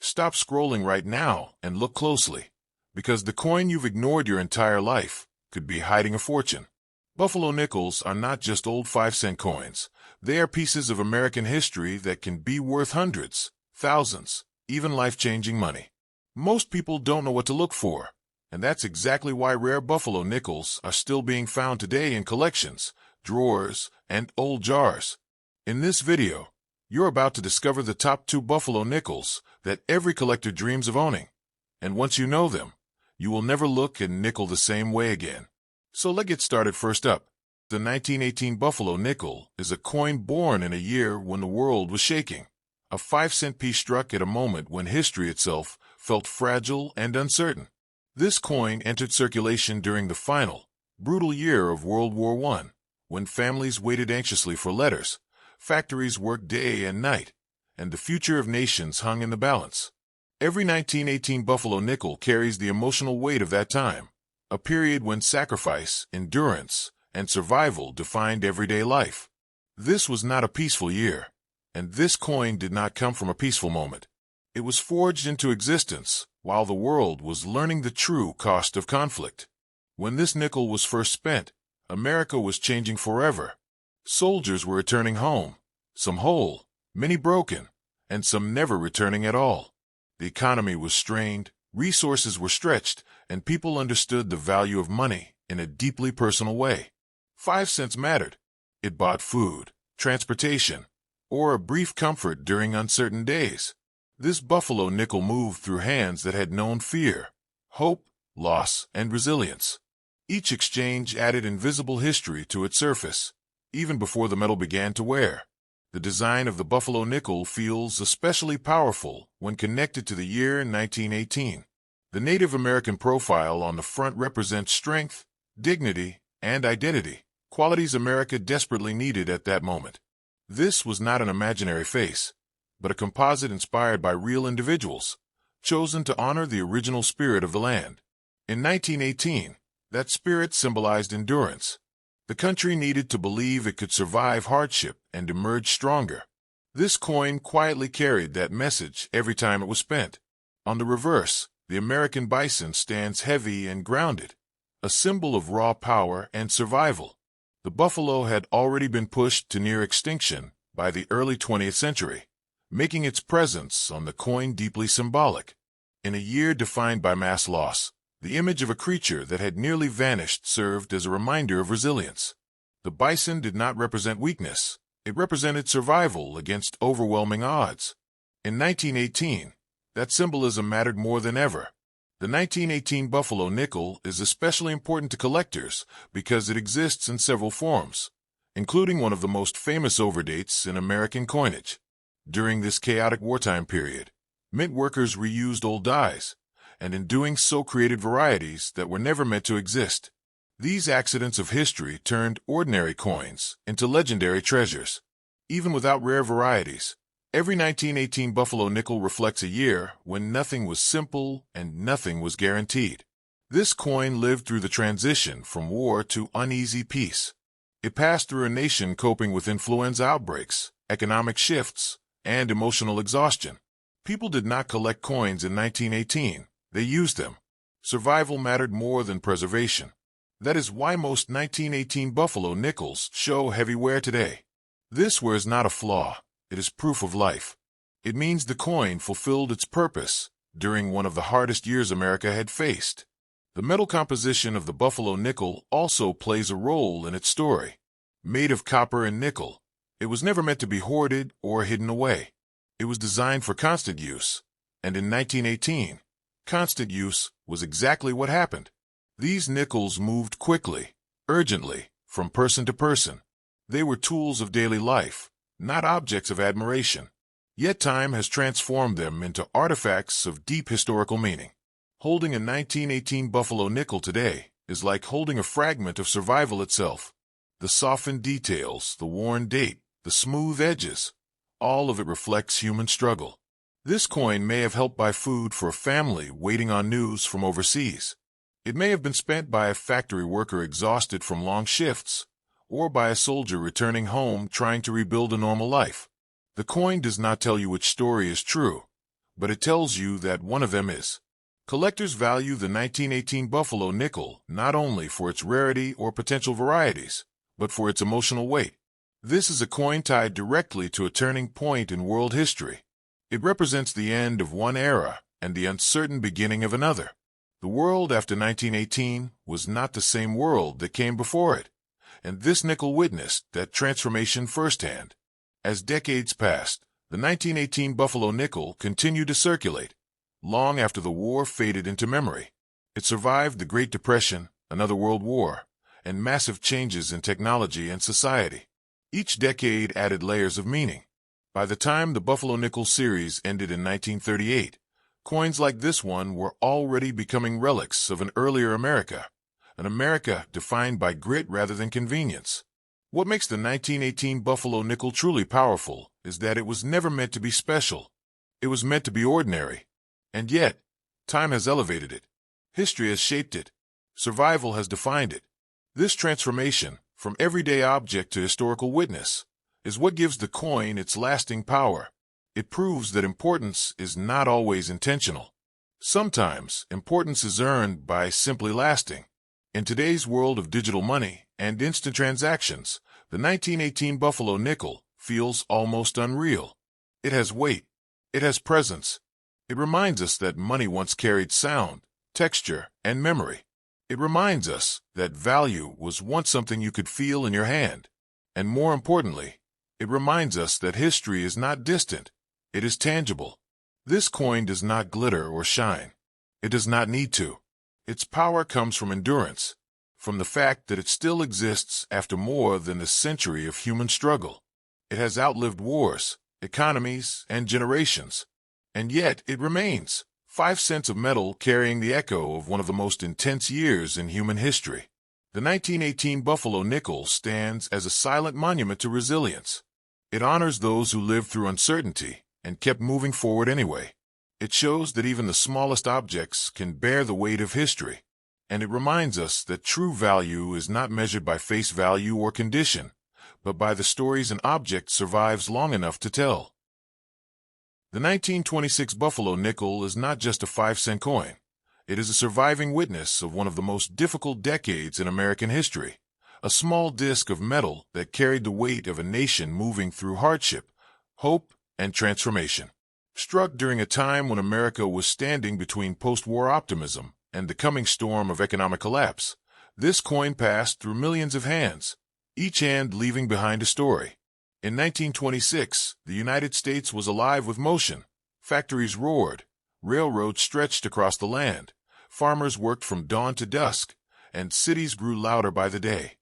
Stop scrolling right now and look closely, because the coin you've ignored your entire life could be hiding a fortune. Buffalo nickels are not just old 5-cent coins. They are pieces of American history that can be worth hundreds, thousands, even life-changing money. Most people don't know what to look for, and that's exactly why rare buffalo nickels are still being found today in collections, drawers, and old jars. In this video, you're about to discover the top 2 buffalo nickels that every collector dreams of owning. And once you know them, you will never look at nickel the same way again. So let's get started. First up, the 1918 buffalo nickel is a coin born in a year when the world was shaking. A 5-cent piece struck at a moment when history itself felt fragile and uncertain. This coin entered circulation during the final, brutal year of World War I, when families waited anxiously for letters, factories worked day and night, and the future of nations hung in the balance. Every 1918 buffalo nickel carries the emotional weight of that time, a period when sacrifice, endurance, and survival defined everyday life. This was not a peaceful year, and this coin did not come from a peaceful moment. It was forged into existence while the world was learning the true cost of conflict. When this nickel was first spent, America was changing forever. Soldiers were returning home, some whole, many broken, and some never returning at all. The economy was strained, resources were stretched, and people understood the value of money in a deeply personal way. 5 cents mattered. It bought food, transportation, or a brief comfort during uncertain days. This buffalo nickel moved through hands that had known fear, hope, loss, and resilience. Each exchange added invisible history to its surface, even before the metal began to wear. The design of the buffalo nickel feels especially powerful when connected to the year 1918. The Native American profile on the front represents strength, dignity, and identity, qualities America desperately needed at that moment. This was not an imaginary face, but a composite inspired by real individuals, chosen to honor the original spirit of the land. In 1918, that spirit symbolized endurance. The country needed to believe it could survive hardship and emerge stronger. This coin quietly carried that message every time it was spent. On the reverse, the American bison stands heavy and grounded, a symbol of raw power and survival. The buffalo had already been pushed to near extinction by the early 20th century, making its presence on the coin deeply symbolic. In a year defined by mass loss, the image of a creature that had nearly vanished served as a reminder of resilience. The bison did not represent weakness. It represented survival against overwhelming odds. In 1918, that symbolism mattered more than ever. The 1918 buffalo nickel is especially important to collectors because it exists in several forms, including one of the most famous overdates in American coinage. During this chaotic wartime period, mint workers reused old dies, and in doing so created varieties that were never meant to exist. These accidents of history turned ordinary coins into legendary treasures. Even without rare varieties, every 1918 buffalo nickel reflects a year when nothing was simple and nothing was guaranteed. This coin lived through the transition from war to uneasy peace. It passed through a nation coping with influenza outbreaks, economic shifts, and emotional exhaustion. People did not collect coins in 1918. They used them. Survival mattered more than preservation. That is why most 1918 buffalo nickels show heavy wear today. This wear is not a flaw. It is proof of life. It means the coin fulfilled its purpose during one of the hardest years America had faced. The metal composition of the buffalo nickel also plays a role in its story. Made of copper and nickel, it was never meant to be hoarded or hidden away. It was designed for constant use, and in 1918, constant use was exactly what happened. These nickels moved quickly, urgently, from person to person. They were tools of daily life, not objects of admiration. Yet time has transformed them into artifacts of deep historical meaning. Holding a 1918 buffalo nickel today is like holding a fragment of survival itself. The softened details, the worn date, the smooth edges, all of it reflects human struggle. This coin may have helped buy food for a family waiting on news from overseas. It may have been spent by a factory worker exhausted from long shifts, or by a soldier returning home trying to rebuild a normal life. The coin does not tell you which story is true, but it tells you that one of them is. Collectors value the 1918 Buffalo nickel not only for its rarity or potential varieties, but for its emotional weight. This is a coin tied directly to a turning point in world history. It represents the end of one era and the uncertain beginning of another. The world after 1918 was not the same world that came before it, and this nickel witnessed that transformation firsthand. As decades passed, the 1918 Buffalo nickel continued to circulate, long after the war faded into memory. It survived the Great Depression, another world war, and massive changes in technology and society. Each decade added layers of meaning. By the time the Buffalo nickel series ended in 1938, coins like this one were already becoming relics of an earlier America, an America defined by grit rather than convenience. What makes the 1918 Buffalo nickel truly powerful is that it was never meant to be special. It was meant to be ordinary. And yet, time has elevated it. History has shaped it. Survival has defined it. This transformation, from everyday object to historical witness, is what gives the coin its lasting power. It proves that importance is not always intentional. Sometimes, importance is earned by simply lasting. In today's world of digital money and instant transactions, the 1918 Buffalo nickel feels almost unreal. It has weight. It has presence. It reminds us that money once carried sound, texture, and memory. It reminds us that value was once something you could feel in your hand. And more importantly, it reminds us that history is not distant. It is tangible. This coin does not glitter or shine. It does not need to. Its power comes from endurance, from the fact that it still exists after more than a century of human struggle. It has outlived wars, economies, and generations. And yet it remains, 5 cents of metal carrying the echo of one of the most intense years in human history. The 1918 Buffalo nickel stands as a silent monument to resilience. It honors those who lived through uncertainty and kept moving forward anyway. It shows that even the smallest objects can bear the weight of history. And it reminds us that true value is not measured by face value or condition, but by the stories an object survives long enough to tell. The 1926 Buffalo nickel is not just a 5-cent coin. It is a surviving witness of one of the most difficult decades in American history, a small disc of metal that carried the weight of a nation moving through hardship, hope, and transformation. Struck during a time when America was standing between post-war optimism and the coming storm of economic collapse, this coin passed through millions of hands, each hand leaving behind a story. In 1926, the United States was alive with motion. Factories roared, railroads stretched across the land, farmers worked from dawn to dusk, and cities grew louder by the day.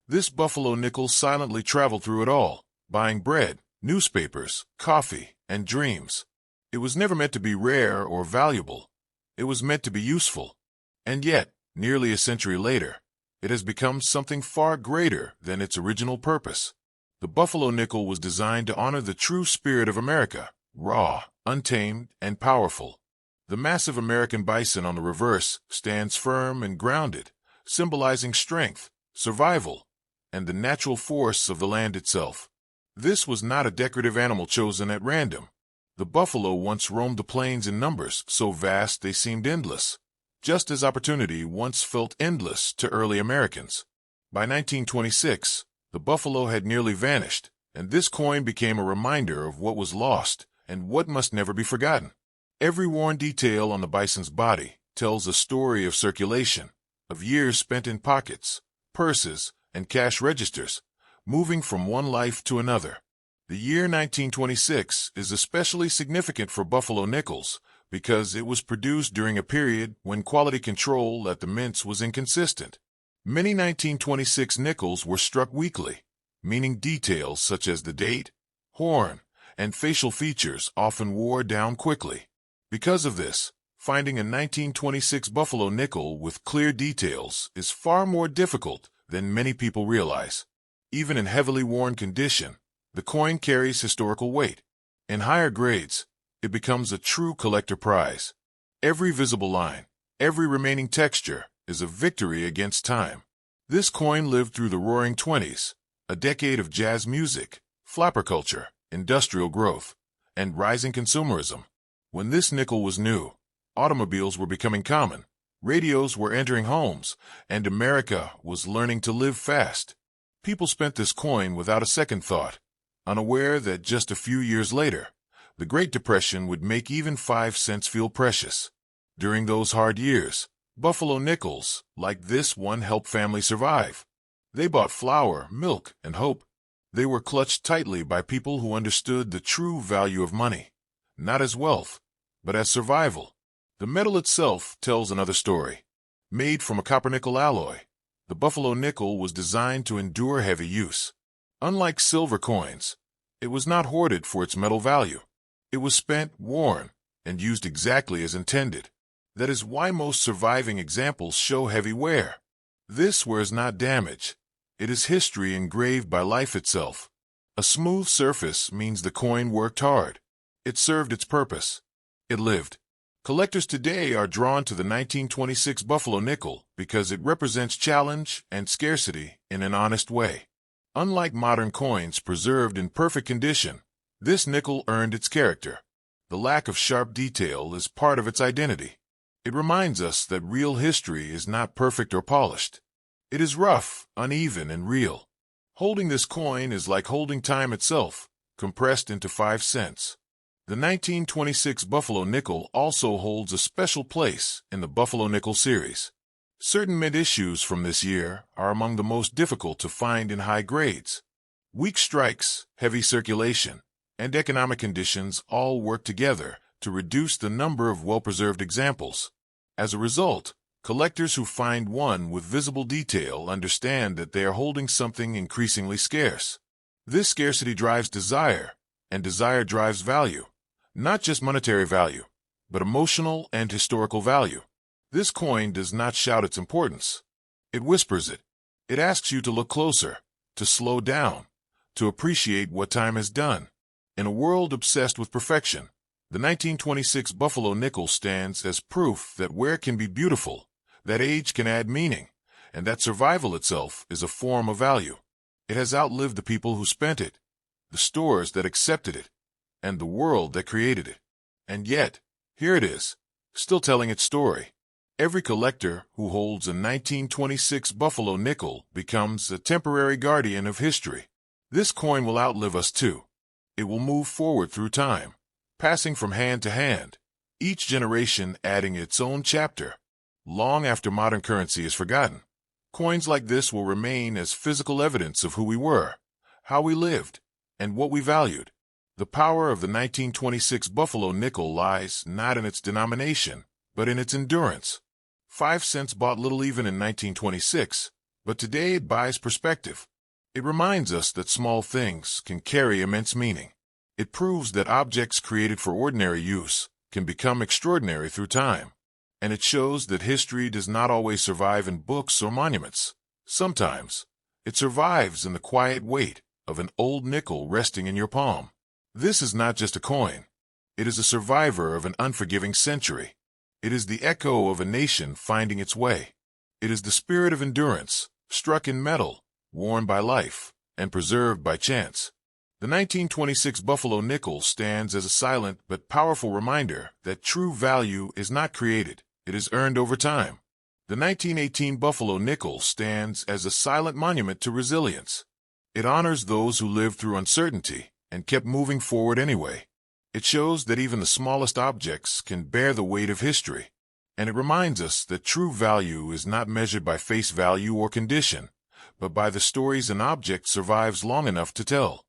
This Buffalo nickel silently traveled through it all, buying bread, newspapers, coffee, and dreams. It was never meant to be rare or valuable. It was meant to be useful. And yet, nearly a century later, it has become something far greater than its original purpose. The Buffalo nickel was designed to honor the true spirit of America, raw, untamed, and powerful. The massive American bison on the reverse stands firm and grounded, symbolizing strength, survival, and the natural force of the land itself. This was not a decorative animal chosen at random. The buffalo once roamed the plains in numbers so vast they seemed endless, just as opportunity once felt endless to early Americans. By 1926, the buffalo had nearly vanished, and this coin became a reminder of what was lost and what must never be forgotten. Every worn detail on the bison's body tells a story of circulation, of years spent in pockets, purses, and cash registers, moving from one life to another. The year 1926 is especially significant for buffalo nickels because it was produced during a period when quality control at the mints was inconsistent. Many 1926 nickels were struck weakly, meaning details such as the date, horn, and facial features often wore down quickly. Because of this, finding a 1926 buffalo nickel with clear details is far more difficult than many people realize. Even in heavily worn condition, the coin carries historical weight. In higher grades, it becomes a true collector prize. Every visible line, every remaining texture, is a victory against time. This coin lived through the Roaring '20s, a decade of jazz music, flapper culture, industrial growth, and rising consumerism. When this nickel was new, automobiles were becoming common, radios were entering homes, and America was learning to live fast. People spent this coin without a second thought, unaware that just a few years later, the Great Depression would make even 5 cents feel precious. During those hard years, buffalo nickels, like this one, helped families survive. They bought flour, milk, and hope. They were clutched tightly by people who understood the true value of money, not as wealth, but as survival. The metal itself tells another story. Made from a copper-nickel alloy, the buffalo nickel was designed to endure heavy use. Unlike silver coins, it was not hoarded for its metal value. It was spent, worn, and used exactly as intended. That is why most surviving examples show heavy wear. This wear is not damage. It is history engraved by life itself. A smooth surface means the coin worked hard. It served its purpose. It lived. Collectors today are drawn to the 1926 buffalo nickel because it represents challenge and scarcity in an honest way. Unlike modern coins preserved in perfect condition, this nickel earned its character. The lack of sharp detail is part of its identity. It reminds us that real history is not perfect or polished. It is rough, uneven, and real. Holding this coin is like holding time itself, compressed into 5 cents. The 1926 buffalo nickel also holds a special place in the buffalo nickel series. Certain mint issues from this year are among the most difficult to find in high grades. Weak strikes, heavy circulation, and economic conditions all work together to reduce the number of well-preserved examples. As a result, collectors who find one with visible detail understand that they are holding something increasingly scarce. This scarcity drives desire, and desire drives value. Not just monetary value, but emotional and historical value. This coin does not shout its importance. It whispers it. It asks you to look closer, to slow down, to appreciate what time has done. In a world obsessed with perfection, the 1926 buffalo nickel stands as proof that wear can be beautiful, that age can add meaning, and that survival itself is a form of value. It has outlived the people who spent it, the stores that accepted it, and the world that created it. And yet, here it is, still telling its story. Every collector who holds a 1926 buffalo nickel becomes a temporary guardian of history. This coin will outlive us too. It will move forward through time, passing from hand to hand, each generation adding its own chapter. Long after modern currency is forgotten, coins like this will remain as physical evidence of who we were, how we lived, and what we valued. The power of the 1926 buffalo nickel lies not in its denomination, but in its endurance. 5 cents bought little even in 1926, but today it buys perspective. It reminds us that small things can carry immense meaning. It proves that objects created for ordinary use can become extraordinary through time. And it shows that history does not always survive in books or monuments. Sometimes, it survives in the quiet weight of an old nickel resting in your palm. This is not just a coin. It is a survivor of an unforgiving century. It is the echo of a nation finding its way. It is the spirit of endurance, struck in metal, worn by life, and preserved by chance. The 1926 buffalo nickel stands as a silent but powerful reminder that true value is not created, it is earned over time. The 1918 buffalo nickel stands as a silent monument to resilience. It honors those who lived through uncertainty and kept moving forward anyway. It shows that even the smallest objects can bear the weight of history. And it reminds us that true value is not measured by face value or condition, but by the stories an object survives long enough to tell.